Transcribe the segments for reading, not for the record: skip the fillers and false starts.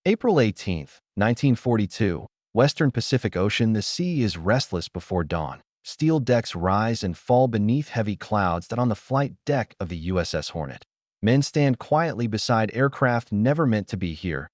April 18th, 1942, Western Pacific Ocean. The sea is restless before dawn. Steel decks rise and fall beneath heavy clouds that on the flight deck of the USS Hornet. Men stand quietly beside aircraft never meant to be here.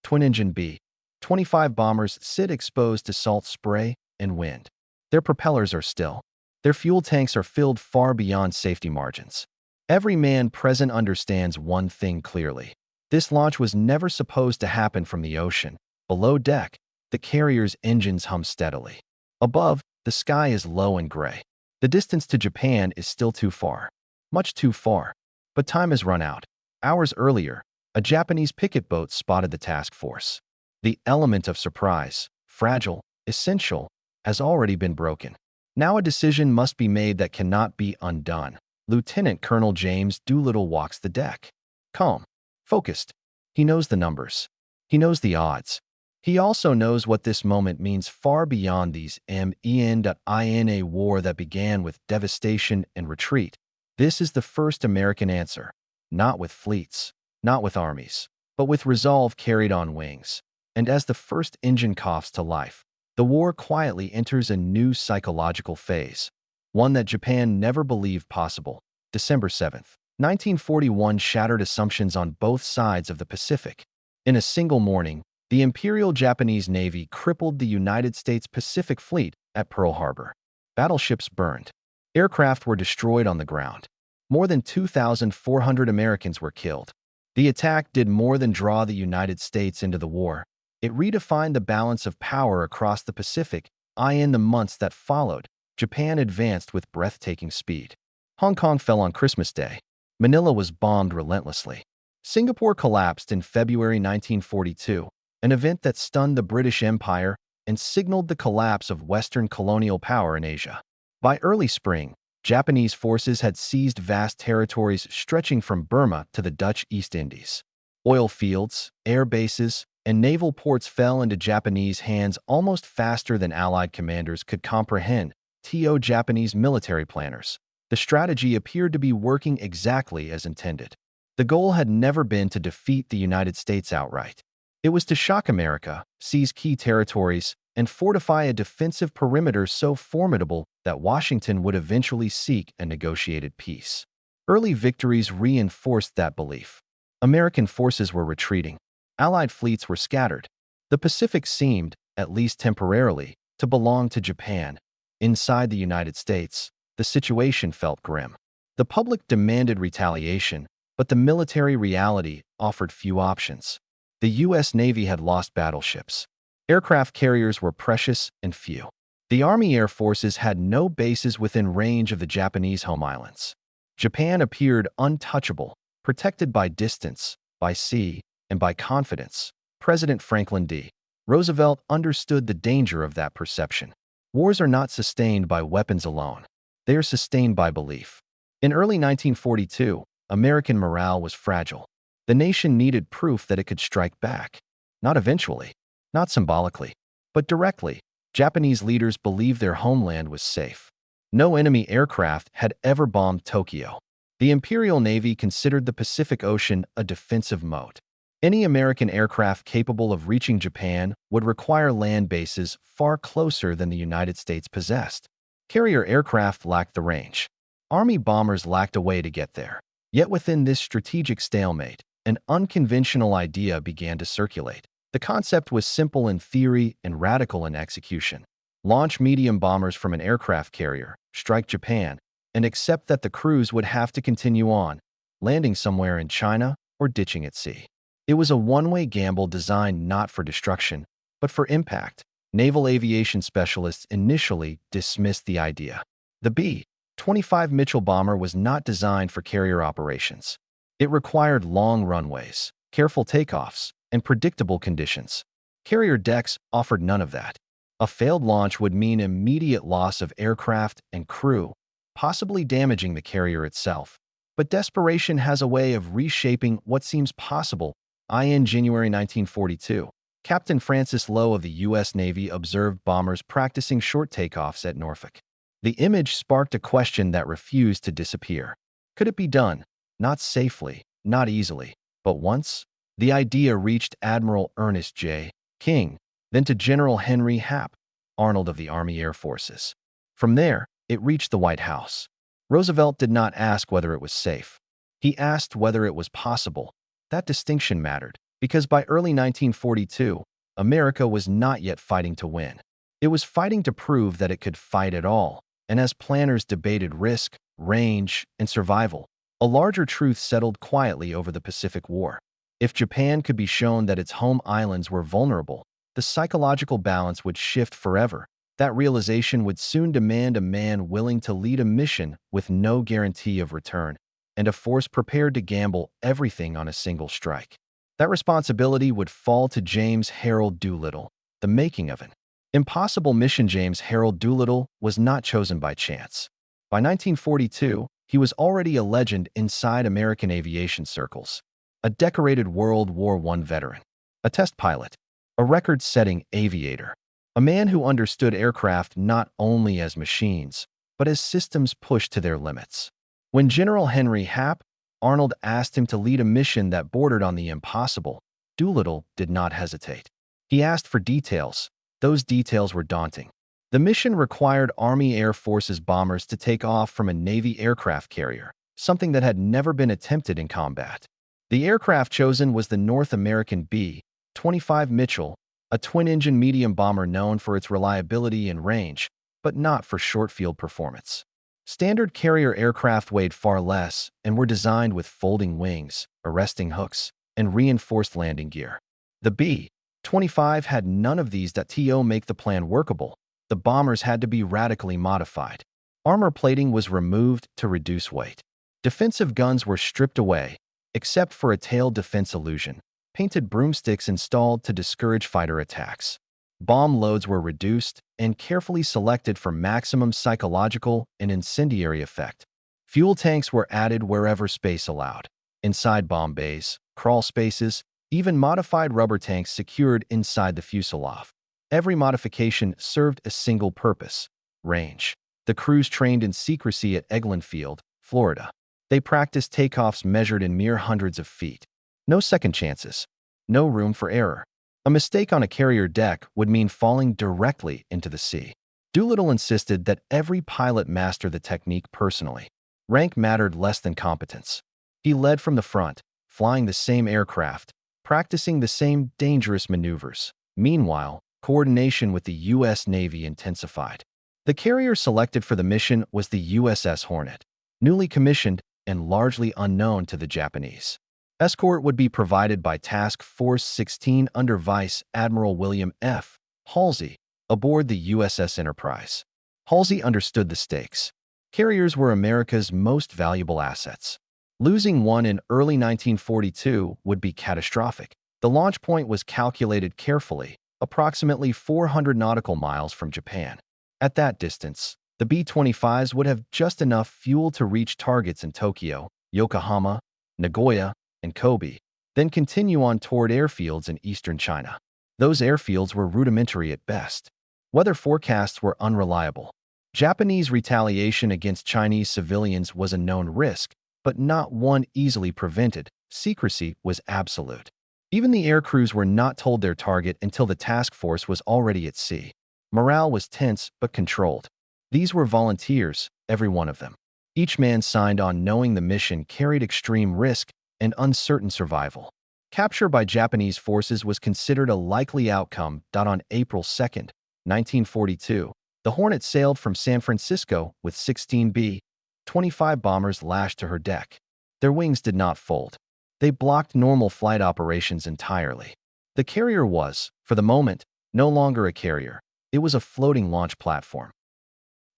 Twin-engine B-25 bombers sit exposed to salt spray and wind. Their propellers are still. Their fuel tanks are filled far beyond safety margins. Every man present understands one thing clearly. This launch was never supposed to happen from the ocean. Below deck, the carrier's engines hum steadily. Above, the sky is low and gray. The distance to Japan is still too far. Much too far. But time has run out. Hours earlier, a Japanese picket boat spotted the task force. The element of surprise, fragile, essential, has already been broken. Now a decision must be made that cannot be undone. Lieutenant Colonel James Doolittle walks the deck. Calm. Focused. He knows the numbers. He knows the odds. He also knows what this moment means far beyond these in a war that began with devastation and retreat. This is the first American answer, not with fleets, not with armies, but with resolve carried on wings. And as the first engine coughs to life, the war quietly enters a new psychological phase, one that Japan never believed possible. December 7th, 1941 shattered assumptions on both sides of the Pacific. In a single morning, the Imperial Japanese Navy crippled the United States Pacific Fleet at Pearl Harbor. Battleships burned. Aircraft were destroyed on the ground. More than 2,400 Americans were killed. The attack did more than draw the United States into the war. It redefined the balance of power across the Pacific. In the months that followed, Japan advanced with breathtaking speed. Hong Kong fell on Christmas Day. Manila was bombed relentlessly. Singapore collapsed in February 1942, an event that stunned the British Empire and signaled the collapse of Western colonial power in Asia. By early spring, Japanese forces had seized vast territories stretching from Burma to the Dutch East Indies. Oil fields, air bases, and naval ports fell into Japanese hands almost faster than Allied commanders could comprehend. Japanese military planners. The strategy appeared to be working exactly as intended. The goal had never been to defeat the United States outright. It was to shock America, seize key territories, and fortify a defensive perimeter so formidable that Washington would eventually seek a negotiated peace. Early victories reinforced that belief. American forces were retreating. Allied fleets were scattered. The Pacific seemed, at least temporarily, to belong to Japan. Inside the United States, the situation felt grim. The public demanded retaliation, but the military reality offered few options. The U.S. Navy had lost battleships. Aircraft carriers were precious and few. The Army Air Forces had no bases within range of the Japanese home islands. Japan appeared untouchable, protected by distance, by sea, and by confidence. President Franklin D. Roosevelt understood the danger of that perception. Wars are not sustained by weapons alone. They are sustained by belief. In early 1942, American morale was fragile. The nation needed proof that it could strike back. Not eventually, not symbolically, but directly. Japanese leaders believed their homeland was safe. No enemy aircraft had ever bombed Tokyo. The Imperial Navy considered the Pacific Ocean a defensive moat. Any American aircraft capable of reaching Japan would require land bases far closer than the United States possessed. Carrier aircraft lacked the range. Army bombers lacked a way to get there. Yet within this strategic stalemate, an unconventional idea began to circulate. The concept was simple in theory and radical in execution. Launch medium bombers from an aircraft carrier, strike Japan, and accept that the crews would have to continue on, landing somewhere in China or ditching at sea. It was a one-way gamble designed not for destruction, but for impact. Naval aviation specialists initially dismissed the idea. The B-25 Mitchell bomber was not designed for carrier operations. It required long runways, careful takeoffs, and predictable conditions. Carrier decks offered none of that. A failed launch would mean immediate loss of aircraft and crew, possibly damaging the carrier itself. But desperation has a way of reshaping what seems possible. In January 1942, Captain Francis Lowe of the U.S. Navy observed bombers practicing short takeoffs at Norfolk. The image sparked a question that refused to disappear. Could it be done? Not safely, not easily, but once? The idea reached Admiral Ernest J. King, then to General Henry Hap Arnold of the Army Air Forces. From there, it reached the White House. Roosevelt did not ask whether it was safe. He asked whether it was possible. That distinction mattered, because by early 1942, America was not yet fighting to win. It was fighting to prove that it could fight at all, and as planners debated risk, range, and survival, a larger truth settled quietly over the Pacific War. If Japan could be shown that its home islands were vulnerable, the psychological balance would shift forever. That realization would soon demand a man willing to lead a mission with no guarantee of return, and a force prepared to gamble everything on a single strike. That responsibility would fall to James Harold Doolittle, the making of an impossible mission. James Harold Doolittle was not chosen by chance. By 1942, he was already a legend inside American aviation circles. A decorated World War I veteran, a test pilot, a record-setting aviator, a man who understood aircraft not only as machines, but as systems pushed to their limits. When General Henry Hap Arnold asked him to lead a mission that bordered on the impossible, Doolittle did not hesitate. He asked for details. Those details were daunting. The mission required Army Air Forces bombers to take off from a Navy aircraft carrier, something that had never been attempted in combat. The aircraft chosen was the North American B-25 Mitchell, a twin-engine medium bomber known for its reliability and range, but not for short-field performance. Standard carrier aircraft weighed far less and were designed with folding wings, arresting hooks, and reinforced landing gear. The B-25 had none of these. To make the plan workable, the bombers had to be radically modified. Armor plating was removed to reduce weight. Defensive guns were stripped away, except for a tail defense illusion. Painted broomsticks installed to discourage fighter attacks. Bomb loads were reduced and carefully selected for maximum psychological and incendiary effect. Fuel tanks were added wherever space allowed. Inside bomb bays, crawl spaces, even modified rubber tanks secured inside the fuselage. Every modification served a single purpose: range. The crews trained in secrecy at Eglin Field, Florida. They practiced takeoffs measured in mere hundreds of feet. No second chances. No room for error. A mistake on a carrier deck would mean falling directly into the sea. Doolittle insisted that every pilot master the technique personally. Rank mattered less than competence. He led from the front, flying the same aircraft, practicing the same dangerous maneuvers. Meanwhile, coordination with the U.S. Navy intensified. The carrier selected for the mission was the USS Hornet, newly commissioned and largely unknown to the Japanese. Escort would be provided by Task Force 16 under Vice Admiral William F. Halsey, aboard the USS Enterprise. Halsey understood the stakes. Carriers were America's most valuable assets. Losing one in early 1942 would be catastrophic. The launch point was calculated carefully, approximately 400 nautical miles from Japan. At that distance, the B-25s would have just enough fuel to reach targets in Tokyo, Yokohama, Nagoya, and Kobe, then continue on toward airfields in eastern China. Those airfields were rudimentary at best. Weather forecasts were unreliable. Japanese retaliation against Chinese civilians was a known risk, but not one easily prevented. Secrecy was absolute. Even the air crews were not told their target until the task force was already at sea. Morale was tense but controlled. These were volunteers, every one of them. Each man signed on knowing the mission carried extreme risk and uncertain survival. Capture by Japanese forces was considered a likely outcome. On April 2, 1942, the Hornet sailed from San Francisco with 16 B-25 bombers lashed to her deck. Their wings did not fold. They blocked normal flight operations entirely. The carrier was, for the moment, no longer a carrier. It was a floating launch platform.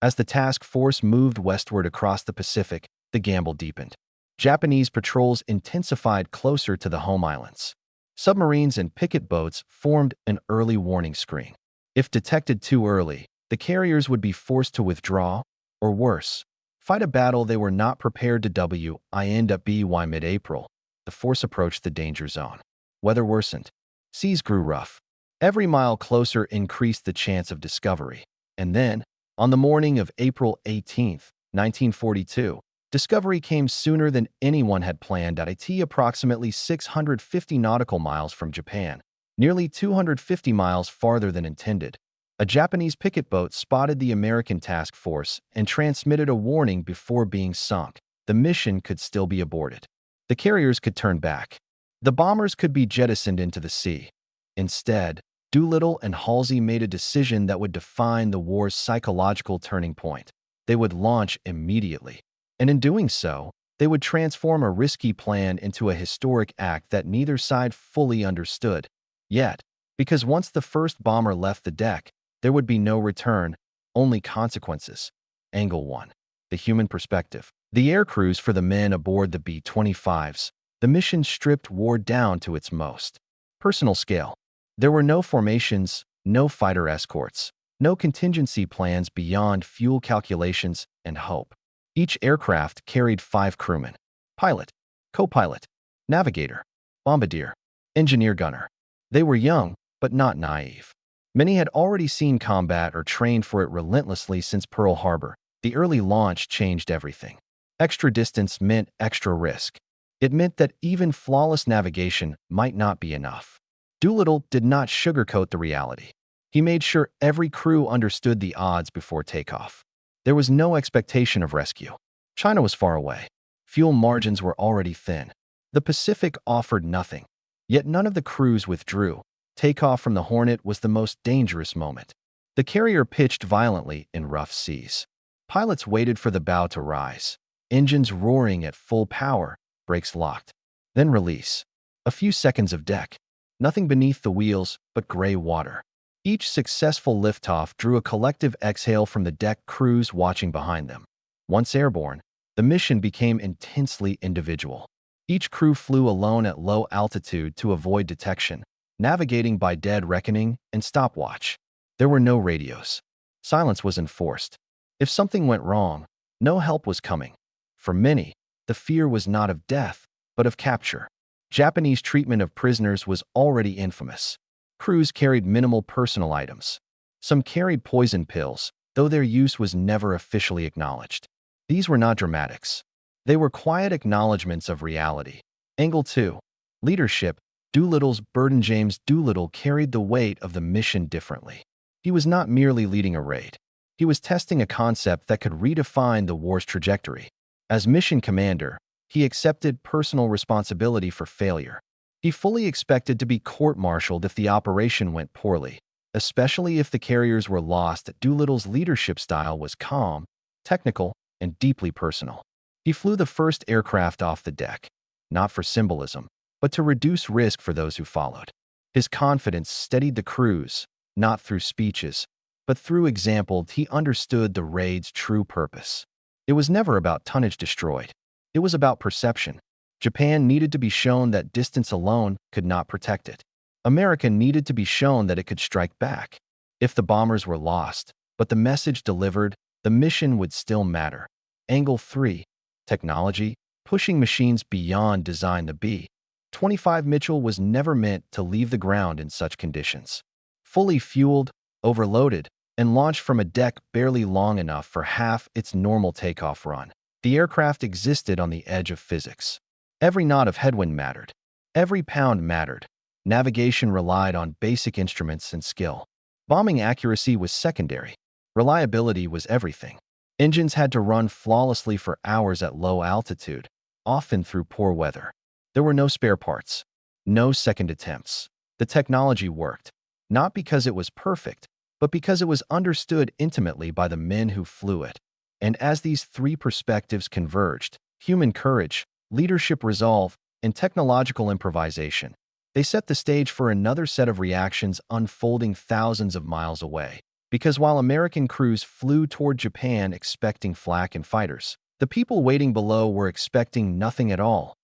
As the task force moved westward across the Pacific, the gamble deepened. Japanese patrols intensified closer to the home islands. Submarines and picket boats formed an early warning screen. If detected too early, the carriers would be forced to withdraw, or worse, fight a battle they were not prepared to win. By mid-April, the force approached the danger zone. Weather worsened. Seas grew rough. Every mile closer increased the chance of discovery. And then, on the morning of April 18, 1942, Discovery came sooner than anyone had planned at approximately 650 nautical miles from Japan, nearly 250 miles farther than intended. A Japanese picket boat spotted the American task force and transmitted a warning before being sunk. The mission could still be aborted. The carriers could turn back. The bombers could be jettisoned into the sea. Instead, Doolittle and Halsey made a decision that would define the war's psychological turning point. They would launch immediately. And in doing so, they would transform a risky plan into a historic act that neither side fully understood. Yet, because once the first bomber left the deck, there would be no return, only consequences. Angle 1. The human perspective. The air crews for the men aboard the B-25s. The mission stripped war down to its most personal scale. There were no formations, no fighter escorts, no contingency plans beyond fuel calculations and hope. Each aircraft carried 5 crewmen: pilot, co-pilot, navigator, bombardier, engineer-gunner. They were young, but not naive. Many had already seen combat or trained for it relentlessly since Pearl Harbor. The early launch changed everything. Extra distance meant extra risk. It meant that even flawless navigation might not be enough. Doolittle did not sugarcoat the reality. He made sure every crew understood the odds before takeoff. There was no expectation of rescue. China was far away. Fuel margins were already thin. The Pacific offered nothing. Yet none of the crews withdrew. Takeoff from the Hornet was the most dangerous moment. The carrier pitched violently in rough seas. Pilots waited for the bow to rise. Engines roaring at full power, brakes locked. Then release. A few seconds of deck. Nothing beneath the wheels but gray water. Each successful liftoff drew a collective exhale from the deck crews watching behind them. Once airborne, the mission became intensely individual. Each crew flew alone at low altitude to avoid detection, navigating by dead reckoning and stopwatch. There were no radios. Silence was enforced. If something went wrong, no help was coming. For many, the fear was not of death, but of capture. Japanese treatment of prisoners was already infamous. Crews carried minimal personal items. Some carried poison pills, though their use was never officially acknowledged. These were not dramatics. They were quiet acknowledgments of reality. Angle 2. Leadership. Doolittle's burden. James Doolittle carried the weight of the mission differently. He was not merely leading a raid. He was testing a concept that could redefine the war's trajectory. As mission commander, he accepted personal responsibility for failure. He fully expected to be court-martialed if the operation went poorly, especially if the carriers were lost. Doolittle's leadership style was calm, technical, and deeply personal. He flew the first aircraft off the deck, not for symbolism, but to reduce risk for those who followed. His confidence steadied the crews, not through speeches, but through example. He understood the raid's true purpose. It was never about tonnage destroyed. It was about perception. Japan needed to be shown that distance alone could not protect it. America needed to be shown that it could strike back. If the bombers were lost, but the message delivered, the mission would still matter. Angle 3. Technology. Pushing machines beyond design. The B-25 Mitchell was never meant to leave the ground in such conditions. Fully fueled, overloaded, and launched from a deck barely long enough for half its normal takeoff run, the aircraft existed on the edge of physics. Every knot of headwind mattered. Every pound mattered. Navigation relied on basic instruments and skill. Bombing accuracy was secondary. Reliability was everything. Engines had to run flawlessly for hours at low altitude, often through poor weather. There were no spare parts, no second attempts. The technology worked, not because it was perfect, but because it was understood intimately by the men who flew it. And as these 3 perspectives converged, human courage, leadership resolve, and technological improvisation, they set the stage for another set of reactions unfolding thousands of miles away. Because while American crews flew toward Japan expecting flak and fighters, the people waiting below were expecting nothing at all.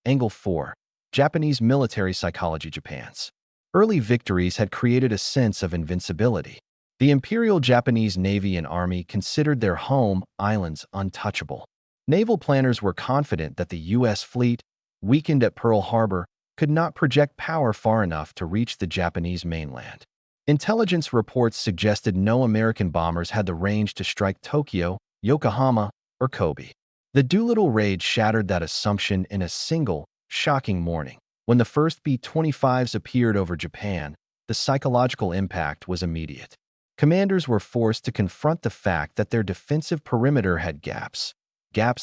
Angle 4. Japanese military psychology. Japan's early victories had created a sense of invincibility. The Imperial Japanese Navy and Army considered their home islands untouchable. Naval planners were confident that the U.S. fleet, weakened at Pearl Harbor, could not project power far enough to reach the Japanese mainland. Intelligence reports suggested no American bombers had the range to strike Tokyo, Yokohama, or Kobe. The Doolittle Raid shattered that assumption in a single, shocking morning. When the first B-25s appeared over Japan, the psychological impact was immediate. Commanders were forced to confront the fact that their defensive perimeter had gaps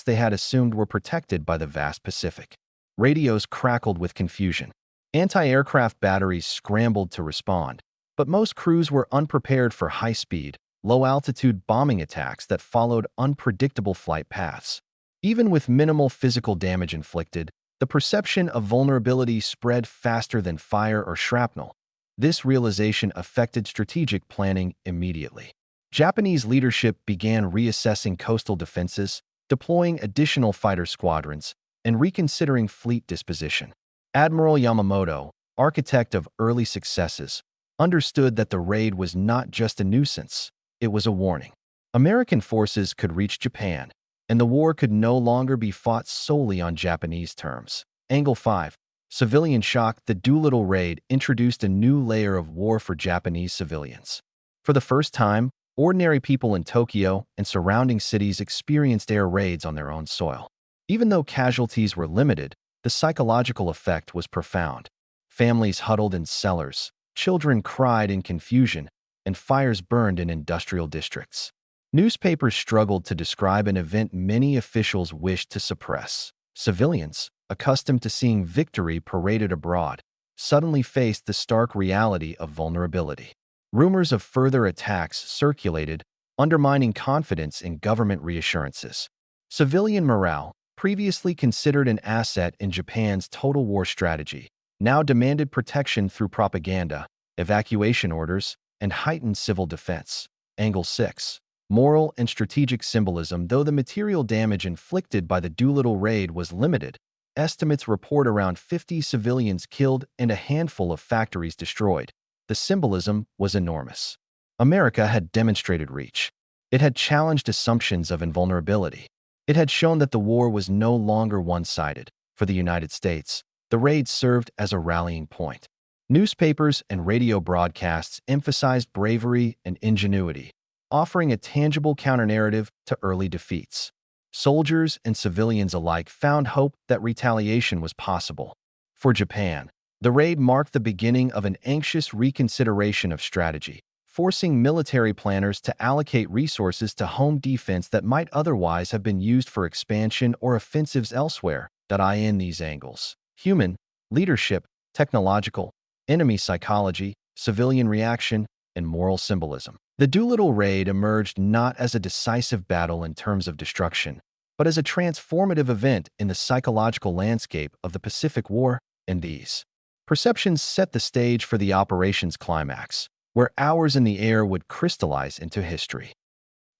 they had assumed were protected by the vast Pacific. Radios crackled with confusion. Anti-aircraft batteries scrambled to respond, but most crews were unprepared for high-speed, low-altitude bombing attacks that followed unpredictable flight paths. Even with minimal physical damage inflicted, the perception of vulnerability spread faster than fire or shrapnel. This realization affected strategic planning immediately. Japanese leadership began reassessing coastal defenses, deploying additional fighter squadrons, and reconsidering fleet disposition. Admiral Yamamoto, architect of early successes, understood that the raid was not just a nuisance, it was a warning. American forces could reach Japan, and the war could no longer be fought solely on Japanese terms. Angle 5. Civilian shock. The Doolittle Raid introduced a new layer of war for Japanese civilians. For the first time, ordinary people in Tokyo and surrounding cities experienced air raids on their own soil. Even though casualties were limited, the psychological effect was profound. Families huddled in cellars, children cried in confusion, and fires burned in industrial districts. Newspapers struggled to describe an event many officials wished to suppress. Civilians, accustomed to seeing victory paraded abroad, suddenly faced the stark reality of vulnerability. Rumors of further attacks circulated, undermining confidence in government reassurances. Civilian morale, previously considered an asset in Japan's total war strategy, now demanded protection through propaganda, evacuation orders, and heightened civil defense. Angle 6. Moral and strategic symbolism. Though the material damage inflicted by the Doolittle Raid was limited, estimates report around 50 civilians killed and a handful of factories destroyed. The symbolism was enormous. America had demonstrated reach. It had challenged assumptions of invulnerability. It had shown that the war was no longer one-sided. For the United States, the raid served as a rallying point. Newspapers and radio broadcasts emphasized bravery and ingenuity, offering a tangible counter-narrative to early defeats. Soldiers and civilians alike found hope that retaliation was possible. For Japan, the raid marked the beginning of an anxious reconsideration of strategy, forcing military planners to allocate resources to home defense that might otherwise have been used for expansion or offensives elsewhere. In these angles: human, leadership, technological, enemy psychology, civilian reaction, and moral symbolism. The Doolittle Raid emerged not as a decisive battle in terms of destruction, but as a transformative event in the psychological landscape of the Pacific War, and these perceptions set the stage for the operation's climax, where hours in the air would crystallize into history.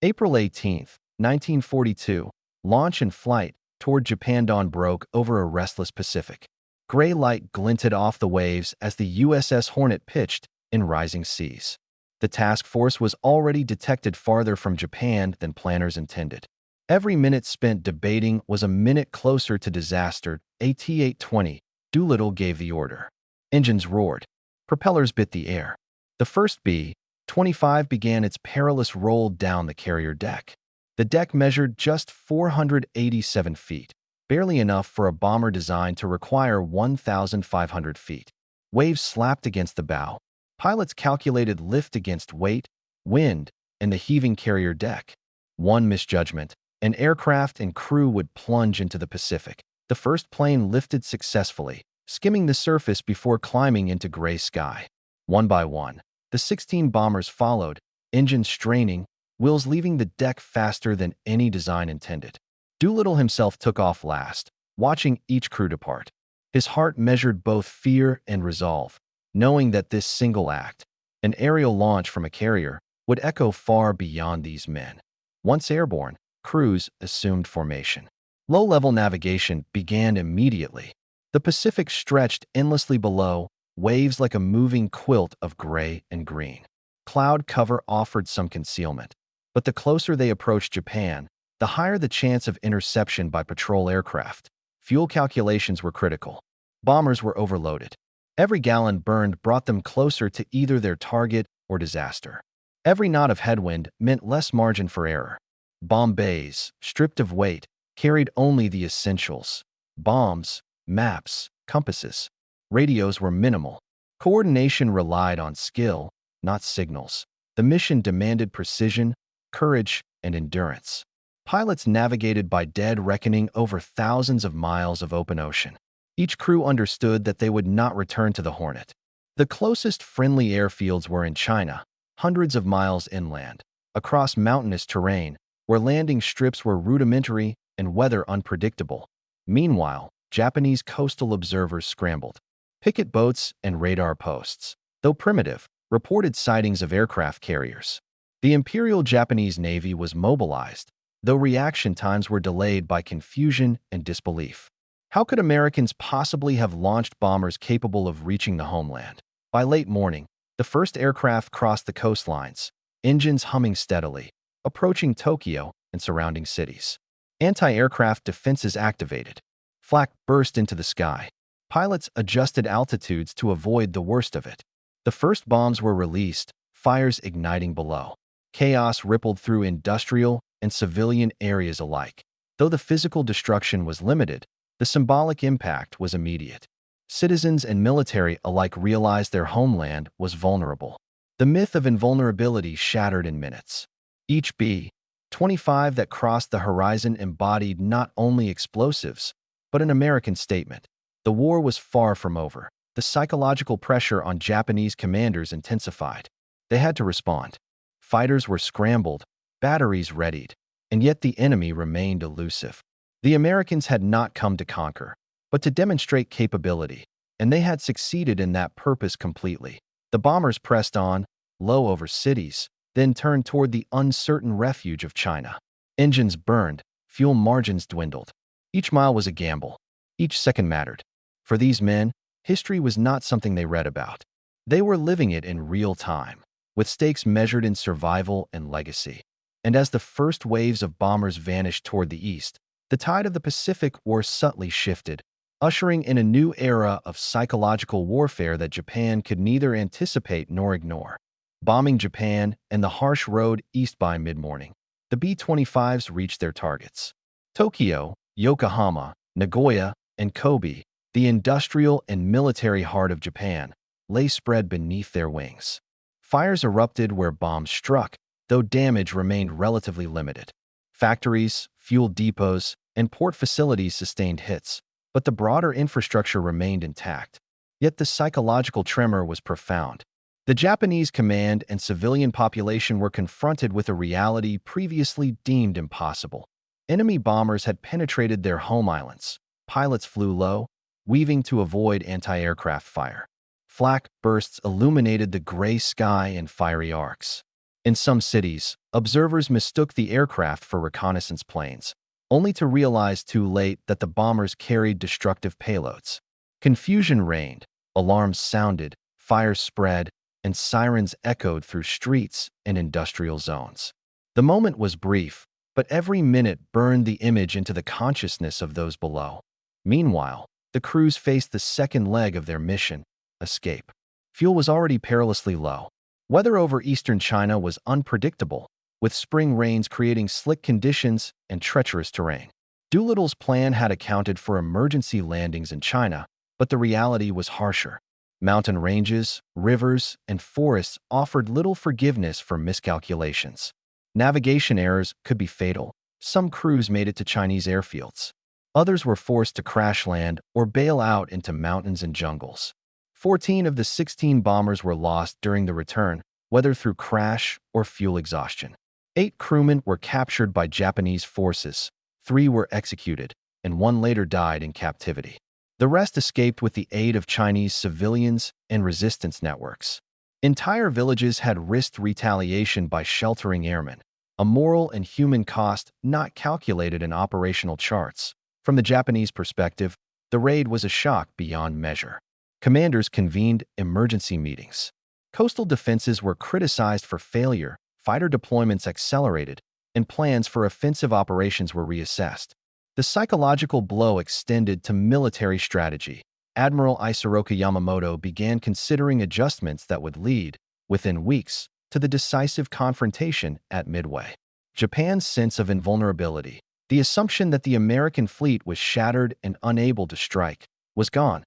April 18, 1942, launch and flight toward Japan. Dawn broke over a restless Pacific. Gray light glinted off the waves as the USS Hornet pitched in rising seas. The task force was already detected farther from Japan than planners intended. Every minute spent debating was a minute closer to disaster. At 8:20, Doolittle gave the order. Engines roared. Propellers bit the air. The first B-25 began its perilous roll down the carrier deck. The deck measured just 487 feet, barely enough for a bomber designed to require 1,500 feet. Waves slapped against the bow. Pilots calculated lift against weight, wind, and the heaving carrier deck. One misjudgment, and aircraft and crew would plunge into the Pacific. The first plane lifted successfully, skimming the surface before climbing into gray sky. One by one, the 16 bombers followed, engines straining, wheels leaving the deck faster than any design intended. Doolittle himself took off last, watching each crew depart. His heart measured both fear and resolve, knowing that this single act, an aerial launch from a carrier, would echo far beyond these men. Once airborne, crews assumed formation. Low-level navigation began immediately. The Pacific stretched endlessly below, waves like a moving quilt of gray and green. Cloud cover offered some concealment, but the closer they approached Japan, the higher the chance of interception by patrol aircraft. Fuel calculations were critical. Bombers were overloaded. Every gallon burned brought them closer to either their target or disaster. Every knot of headwind meant less margin for error. Bomb bays, stripped of weight, carried only the essentials: bombs, maps, compasses. Radios were minimal. Coordination relied on skill, not signals. The mission demanded precision, courage, and endurance. Pilots navigated by dead reckoning over thousands of miles of open ocean. Each crew understood that they would not return to the Hornet. The closest friendly airfields were in China, hundreds of miles inland, across mountainous terrain, where landing strips were rudimentary and weather unpredictable. Meanwhile, Japanese coastal observers scrambled. Picket boats and radar posts, though primitive, reported sightings of aircraft carriers. The Imperial Japanese Navy was mobilized, though reaction times were delayed by confusion and disbelief. How could Americans possibly have launched bombers capable of reaching the homeland? By late morning, the first aircraft crossed the coastlines, engines humming steadily, approaching Tokyo and surrounding cities. Anti-aircraft defenses activated. Flak burst into the sky. Pilots adjusted altitudes to avoid the worst of it. The first bombs were released, fires igniting below. Chaos rippled through industrial and civilian areas alike. Though the physical destruction was limited, the symbolic impact was immediate. Citizens and military alike realized their homeland was vulnerable. The myth of invulnerability shattered in minutes. Each B-25 that crossed the horizon embodied not only explosives, but an American statement. The war was far from over. The psychological pressure on Japanese commanders intensified. They had to respond. Fighters were scrambled, batteries readied, and yet the enemy remained elusive. The Americans had not come to conquer, but to demonstrate capability, and they had succeeded in that purpose completely. The bombers pressed on, low over cities, then turned toward the uncertain refuge of China. Engines burned, fuel margins dwindled. Each mile was a gamble. Each second mattered. For these men, history was not something they read about. They were living it in real time, with stakes measured in survival and legacy. And as the first waves of bombers vanished toward the east, the tide of the Pacific War subtly shifted, ushering in a new era of psychological warfare that Japan could neither anticipate nor ignore. Bombing Japan and the harsh road east by mid-morning, the B-25s reached their targets. Tokyo, Yokohama, Nagoya, and Kobe, the industrial and military heart of Japan, lay spread beneath their wings. Fires erupted where bombs struck, though damage remained relatively limited. Factories, fuel depots, and port facilities sustained hits, but the broader infrastructure remained intact. Yet the psychological tremor was profound. The Japanese command and civilian population were confronted with a reality previously deemed impossible. Enemy bombers had penetrated their home islands. Pilots flew low, weaving to avoid anti-aircraft fire. Flak bursts illuminated the gray sky in fiery arcs. In some cities, observers mistook the aircraft for reconnaissance planes, only to realize too late that the bombers carried destructive payloads. Confusion reigned, alarms sounded, fires spread, and sirens echoed through streets and industrial zones. The moment was brief, but every minute burned the image into the consciousness of those below. Meanwhile, the crews faced the second leg of their mission: escape. Fuel was already perilously low. Weather over eastern China was unpredictable, with spring rains creating slick conditions and treacherous terrain. Doolittle's plan had accounted for emergency landings in China, but the reality was harsher. Mountain ranges, rivers, and forests offered little forgiveness for miscalculations. Navigation errors could be fatal. Some crews made it to Chinese airfields. Others were forced to crash land or bail out into mountains and jungles. 14 of the 16 bombers were lost during the return, whether through crash or fuel exhaustion. 8 crewmen were captured by Japanese forces, 3 were executed, and 1 later died in captivity. The rest escaped with the aid of Chinese civilians and resistance networks. Entire villages had risked retaliation by sheltering airmen, a moral and human cost not calculated in operational charts. From the Japanese perspective, the raid was a shock beyond measure. Commanders convened emergency meetings. Coastal defenses were criticized for failure, fighter deployments accelerated, and plans for offensive operations were reassessed. The psychological blow extended to military strategy. Admiral Isoroku Yamamoto began considering adjustments that would lead, within weeks, to the decisive confrontation at Midway. Japan's sense of invulnerability, The assumption that the American fleet was shattered and unable to strike was gone.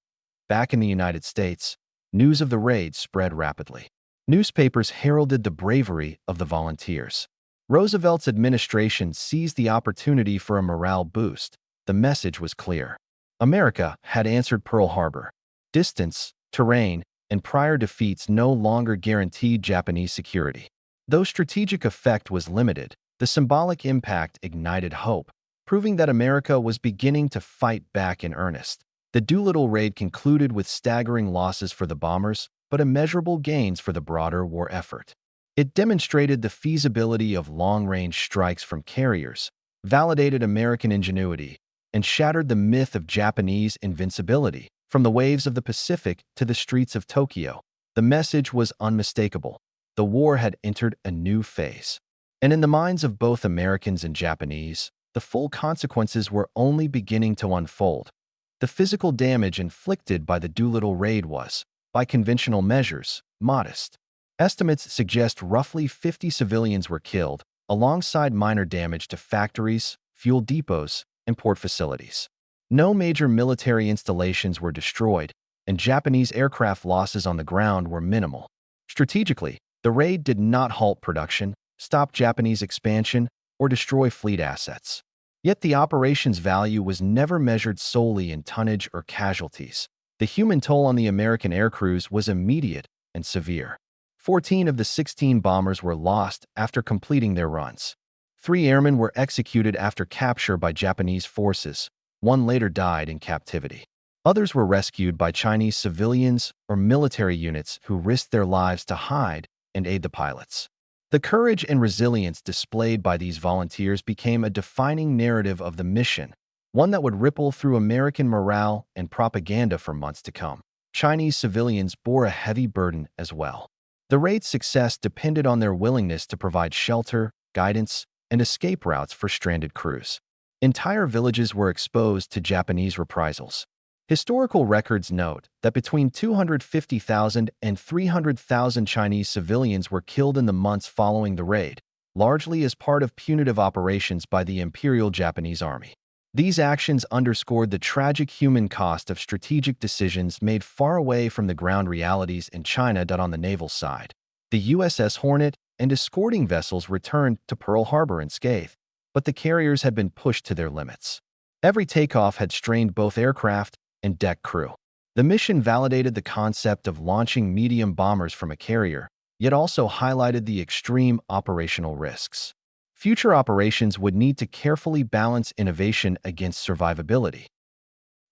Back in the United States, news of the raid spread rapidly. Newspapers heralded the bravery of the volunteers. Roosevelt's administration seized the opportunity for a morale boost. The message was clear. America had answered Pearl Harbor. Distance, terrain, and prior defeats no longer guaranteed Japanese security. Though strategic effect was limited, the symbolic impact ignited hope, proving that America was beginning to fight back in earnest. The Doolittle Raid concluded with staggering losses for the bombers, but immeasurable gains for the broader war effort. It demonstrated the feasibility of long-range strikes from carriers, validated American ingenuity, and shattered the myth of Japanese invincibility. From the waves of the Pacific to the streets of Tokyo, the message was unmistakable. The war had entered a new phase. And in the minds of both Americans and Japanese, the full consequences were only beginning to unfold. The physical damage inflicted by the Doolittle Raid was, by conventional measures, modest. Estimates suggest roughly 50 civilians were killed, alongside minor damage to factories, fuel depots, and port facilities. No major military installations were destroyed, and Japanese aircraft losses on the ground were minimal. Strategically, the raid did not halt production, stop Japanese expansion, or destroy fleet assets. Yet the operation's value was never measured solely in tonnage or casualties. The human toll on the American aircrews was immediate and severe. 14 of the 16 bombers were lost after completing their runs. 3 airmen were executed after capture by Japanese forces. 1 later died in captivity. Others were rescued by Chinese civilians or military units who risked their lives to hide and aid the pilots. The courage and resilience displayed by these volunteers became a defining narrative of the mission, one that would ripple through American morale and propaganda for months to come. Chinese civilians bore a heavy burden as well. The raid's success depended on their willingness to provide shelter, guidance, and escape routes for stranded crews. Entire villages were exposed to Japanese reprisals. Historical records note that between 250,000 and 300,000 Chinese civilians were killed in the months following the raid, largely as part of punitive operations by the Imperial Japanese Army. These actions underscored the tragic human cost of strategic decisions made far away from the ground realities in China. On the naval side, the USS Hornet and escorting vessels returned to Pearl Harbor unscathed, but the carriers had been pushed to their limits. Every takeoff had strained both aircraft and deck crew. The mission validated the concept of launching medium bombers from a carrier, yet also highlighted the extreme operational risks. Future operations would need to carefully balance innovation against survivability.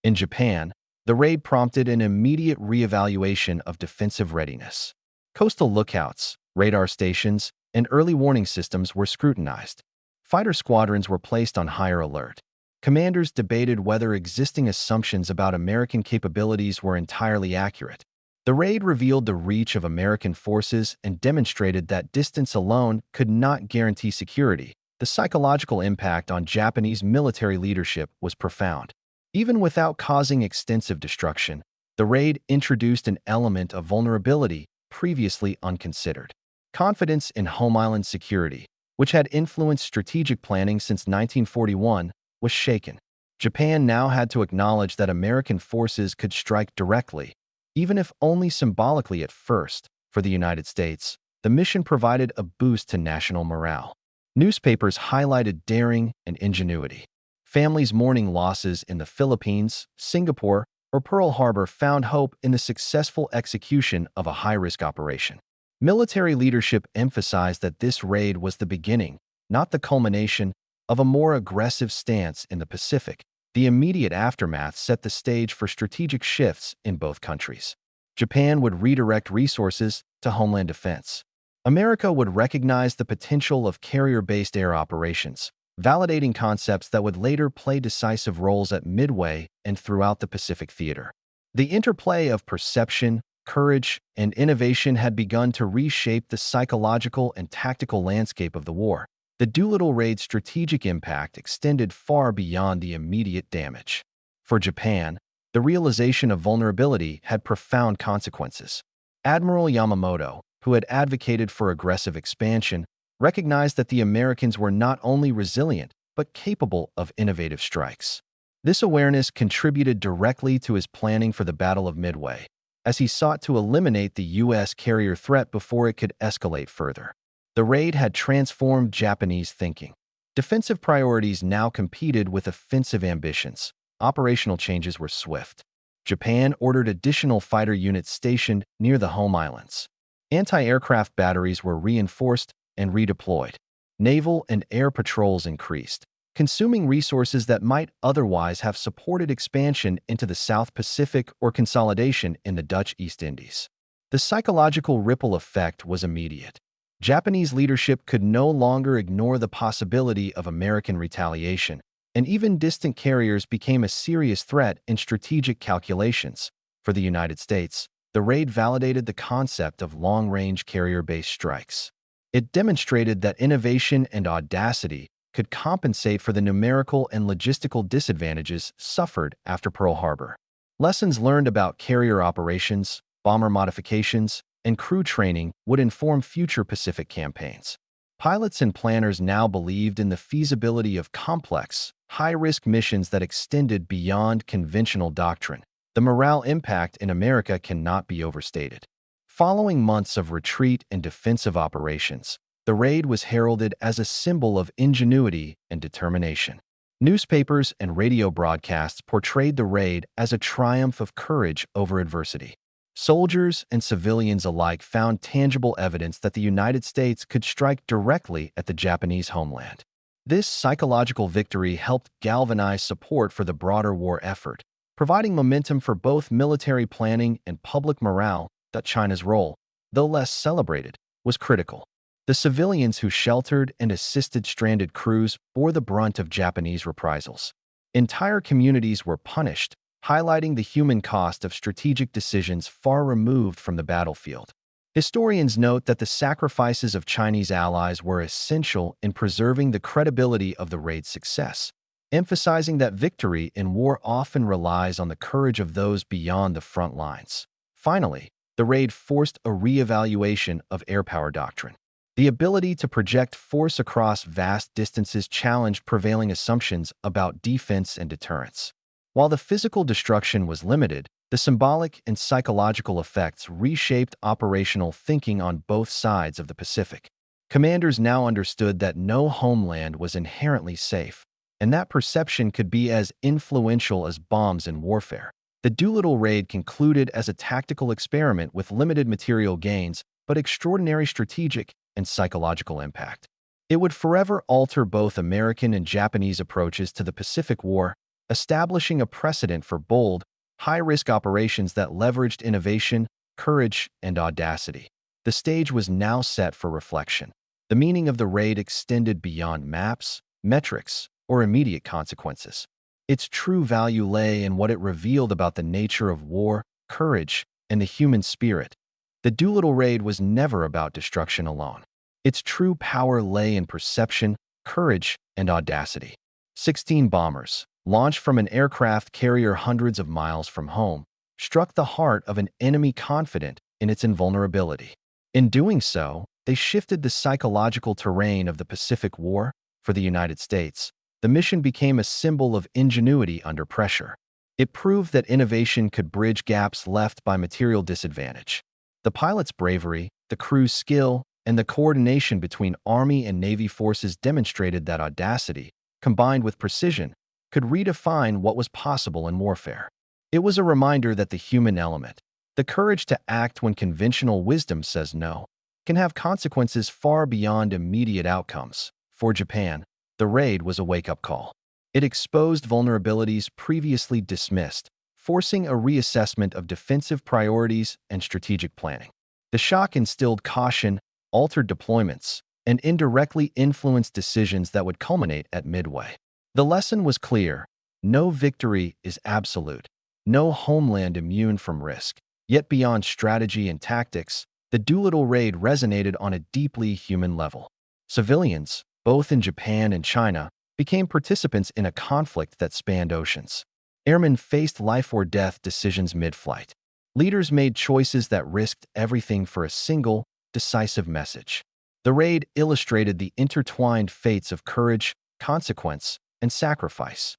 In Japan, the raid prompted an immediate reevaluation of defensive readiness. Coastal lookouts, radar stations, and early warning systems were scrutinized. Fighter squadrons were placed on higher alert. Commanders debated whether existing assumptions about American capabilities were entirely accurate. The raid revealed the reach of American forces and demonstrated that distance alone could not guarantee security. The psychological impact on Japanese military leadership was profound. Even without causing extensive destruction, the raid introduced an element of vulnerability previously unconsidered. Confidence in home island security, which had influenced strategic planning since 1941, was shaken. Japan now had to acknowledge that American forces could strike directly, even if only symbolically at first. For the United States, the mission provided a boost to national morale. Newspapers highlighted daring and ingenuity. Families mourning losses in the Philippines, Singapore, or Pearl Harbor found hope in the successful execution of a high-risk operation. Military leadership emphasized that this raid was the beginning, not the culmination, of a more aggressive stance in the Pacific. The immediate aftermath set the stage for strategic shifts in both countries. Japan would redirect resources to homeland defense. America would recognize the potential of carrier-based air operations, validating concepts that would later play decisive roles at Midway and throughout the Pacific theater. The interplay of perception, courage, and innovation had begun to reshape the psychological and tactical landscape of the war. The Doolittle Raid's strategic impact extended far beyond the immediate damage. For Japan, the realization of vulnerability had profound consequences. Admiral Yamamoto, who had advocated for aggressive expansion, recognized that the Americans were not only resilient, but capable of innovative strikes. This awareness contributed directly to his planning for the Battle of Midway, as he sought to eliminate the U.S. carrier threat before it could escalate further. The raid had transformed Japanese thinking. Defensive priorities now competed with offensive ambitions. Operational changes were swift. Japan ordered additional fighter units stationed near the home islands. Anti-aircraft batteries were reinforced and redeployed. Naval and air patrols increased, consuming resources that might otherwise have supported expansion into the South Pacific or consolidation in the Dutch East Indies. The psychological ripple effect was immediate. Japanese leadership could no longer ignore the possibility of American retaliation, and even distant carriers became a serious threat in strategic calculations. For the United States, the raid validated the concept of long-range carrier-based strikes. It demonstrated that innovation and audacity could compensate for the numerical and logistical disadvantages suffered after Pearl Harbor. Lessons learned about carrier operations, bomber modifications, and crew training would inform future Pacific campaigns. Pilots and planners now believed in the feasibility of complex, high-risk missions that extended beyond conventional doctrine. The morale impact in America cannot be overstated. Following months of retreat and defensive operations, the raid was heralded as a symbol of ingenuity and determination. Newspapers and radio broadcasts portrayed the raid as a triumph of courage over adversity. Soldiers and civilians alike found tangible evidence that the United States could strike directly at the Japanese homeland. This psychological victory helped galvanize support for the broader war effort, providing momentum for both military planning and public morale. That China's role, though less celebrated, was critical. The civilians who sheltered and assisted stranded crews bore the brunt of Japanese reprisals. Entire communities were punished, highlighting the human cost of strategic decisions far removed from the battlefield. Historians note that the sacrifices of Chinese allies were essential in preserving the credibility of the raid's success, emphasizing that victory in war often relies on the courage of those beyond the front lines. Finally, the raid forced a re-evaluation of air power doctrine. The ability to project force across vast distances challenged prevailing assumptions about defense and deterrence. While the physical destruction was limited, the symbolic and psychological effects reshaped operational thinking on both sides of the Pacific. Commanders now understood that no homeland was inherently safe, and that perception could be as influential as bombs in warfare. The Doolittle Raid concluded as a tactical experiment with limited material gains, but extraordinary strategic and psychological impact. It would forever alter both American and Japanese approaches to the Pacific War, establishing a precedent for bold, high-risk operations that leveraged innovation, courage, and audacity. The stage was now set for reflection. The meaning of the raid extended beyond maps, metrics, or immediate consequences. Its true value lay in what it revealed about the nature of war, courage, and the human spirit. The Doolittle Raid was never about destruction alone. Its true power lay in perception, courage, and audacity. 16 bombers, launched from an aircraft carrier hundreds of miles from home, struck the heart of an enemy confident in its invulnerability. In doing so, they shifted the psychological terrain of the Pacific War. For the United States, the mission became a symbol of ingenuity under pressure. It proved that innovation could bridge gaps left by material disadvantage. The pilot's bravery, the crew's skill, and the coordination between Army and Navy forces demonstrated that audacity, combined with precision, could redefine what was possible in warfare. It was a reminder that the human element, the courage to act when conventional wisdom says no, can have consequences far beyond immediate outcomes. For Japan, the raid was a wake-up call. It exposed vulnerabilities previously dismissed, forcing a reassessment of defensive priorities and strategic planning. The shock instilled caution, altered deployments, and indirectly influenced decisions that would culminate at Midway. The lesson was clear: no victory is absolute, no homeland immune from risk. Yet beyond strategy and tactics, the Doolittle Raid resonated on a deeply human level. Civilians, both in Japan and China, became participants in a conflict that spanned oceans. Airmen faced life-or-death decisions mid-flight. Leaders made choices that risked everything for a single, decisive message. The raid illustrated the intertwined fates of courage, consequence, and sacrifice.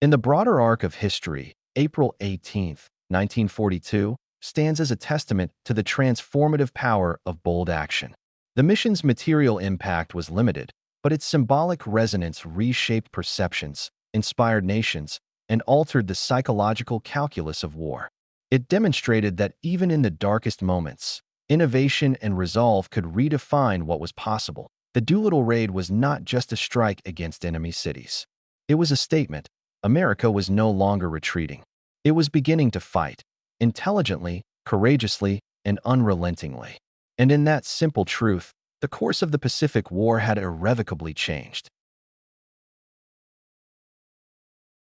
In the broader arc of history, April 18, 1942, stands as a testament to the transformative power of bold action. The mission's material impact was limited, but its symbolic resonance reshaped perceptions, inspired nations, and altered the psychological calculus of war. It demonstrated that even in the darkest moments, innovation and resolve could redefine what was possible. The Doolittle Raid was not just a strike against enemy cities. It was a statement. America was no longer retreating. It was beginning to fight, intelligently, courageously, and unrelentingly. And in that simple truth, the course of the Pacific War had irrevocably changed.